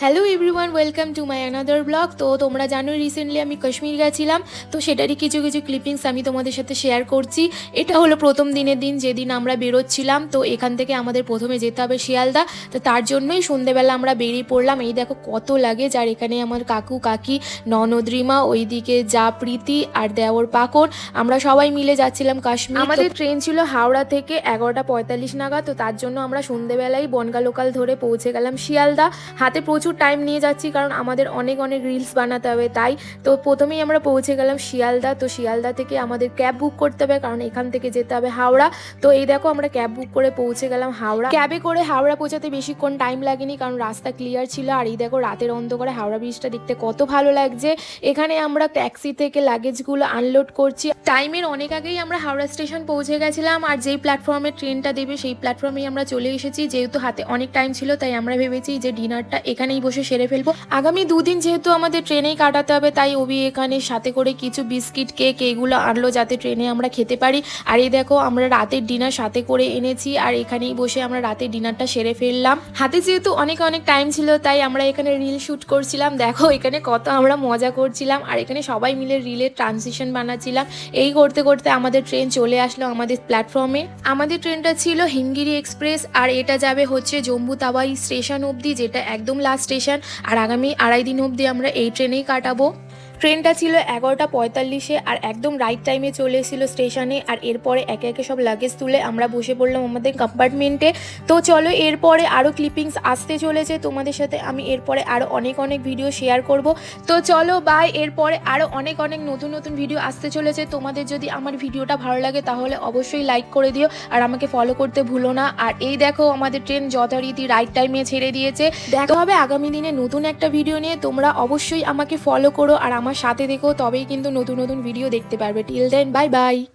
Hello everyone, welcome to my another blog. তো তোমরা জানো রিসেন্টলি আমি কাশ্মীর গেছিলাম, তো সেটারই কিছু কিছু ক্লিপিংস আমি তোমাদের সাথে শেয়ার করছি। এটা হলো প্রথম দিনের দিন, যেদিন আমরা বেরোচ্ছিলাম। তো এখান থেকে আমাদের প্রথমে যেতে হবে শিয়ালদা। তো তার জন্যই সন্ধেবেলা আমরা বেরিয়ে পড়লাম। এই দেখো কত লাগে, যার এখানে আমার কাকু কাকি ননদ্রিমা, ওইদিকে যা প্রীতি আর দেওর পাকড়, আমরা সবাই মিলে যাচ্ছিলাম কাশ্মীর। আমাদের ট্রেন ছিল হাওড়া থেকে 11:45 নাগাদ। তো তার জন্য আমরা সন্ধেবেলায় বনগা লোকাল ধরে পৌঁছে গেলাম শিয়ালদা। হাতে প্রচুর টাইম নিয়ে যাচ্ছি, কারণ আমাদের অনেক অনেক রিলস বানাতে হবে তাই। তো প্রথমেই আমরা পৌঁছে গেলাম শিয়ালদা। তো শিয়ালদা থেকে আমাদের ক্যাব বুক করতে হবে, কারণ এখান থেকে যেতে হবে হাওড়া। তো এই দেখো আমরা ক্যাব বুক করে পৌঁছে গেলাম হাওড়া। ক্যাবে করে হাওড়া পৌঁছাতে বেশিক্ষণ টাইম লাগেনি, কারণ রাস্তা ক্লিয়ার ছিল। আর এই দেখো রাতের অন্ধকারে হাওড়া ব্রিজটা দেখতে কত ভালো লাগছে। এখানে আমরা ট্যাক্সি থেকে লাগেজগুলো আনলোড করছি। টাইমের অনেক আগেই আমরা হাওড়া স্টেশন পৌঁছে গেছিলাম, আর যেই প্ল্যাটফর্মে ট্রেনটা দেবে সেই প্ল্যাটফর্মেই আমরা চলে এসেছি। যেহেতু হাতে অনেক টাইম ছিল, তাই আমরা ভেবেছি যে ডিনারটা এখানেই বসে সেরে ফেলবো। আগামী দুদিন যেহেতু আমাদের ট্রেনেই কাটাতে হবে, তাই ওবি এখানে সাথে করে কিছু বিস্কিট কেক এগুলো আনলো, যাতে ট্রেনে আমরা খেতে পারি। আর এই দেখো আমরা রাতের ডিনার সাথে করে এনেছি, আর এখানেই বসে আমরা রাতের ডিনারটা সেরে ফেললাম। হাতে যেহেতু অনেক অনেক টাইম ছিল, তাই আমরা এখানে রিল শুট করছিলাম। দেখো এখানে কত আমরা মজা করছিলাম, আর এখানে সবাই মিলে রিলের ট্রানজিশন বানাচ্ছিলাম। এই করতে করতে আমাদের ট্রেন চলে আসলো আমাদের প্ল্যাটফর্মে। আমাদের ট্রেনটা ছিল হিমগিরি এক্সপ্রেস, আর এটা যাবে হচ্ছে জম্বু তাওয়াই স্টেশন অবধি, যেটা একদম লাস্ট স্টেশন। আর আগামী 2.5 দিন অবধি আমরা এই ট্রেনেই কাটাবো। ট্রেনটা ছিল 11:45-এ, আর একদম রাইট টাইমে চলে এসেছিল স্টেশনে। আর এরপরে একে একে সব লাগেজ তুলে আমরা বসে পড়লাম আমাদের কম্পার্টমেন্টে। তো চলো, এরপরে আরও ক্লিপিংস আসতে চলেছে তোমাদের সাথে। আমি এরপরে আরও অনেক অনেক ভিডিও শেয়ার করব। তো চলো বাই, এরপরে আরও অনেক অনেক নতুন নতুন ভিডিও আসতে চলেছে। তোমাদের যদি আমার ভিডিওটা ভালো লাগে তাহলে অবশ্যই লাইক করে দিও, আর আমাকে ফলো করতে ভুলো না। আর এই দেখো আমাদের ট্রেন যথারীতি রাইট টাইমে ছেড়ে দিয়েছে। দেখা হবে আগামী দিনে নতুন একটা ভিডিও নিয়ে। তোমরা অবশ্যই আমাকে ফলো করো আর আমার সাথে দেখো, তবেই কিন্তু নতুন নতুন ভিডিও দেখতে পারবে। Till then, bye by.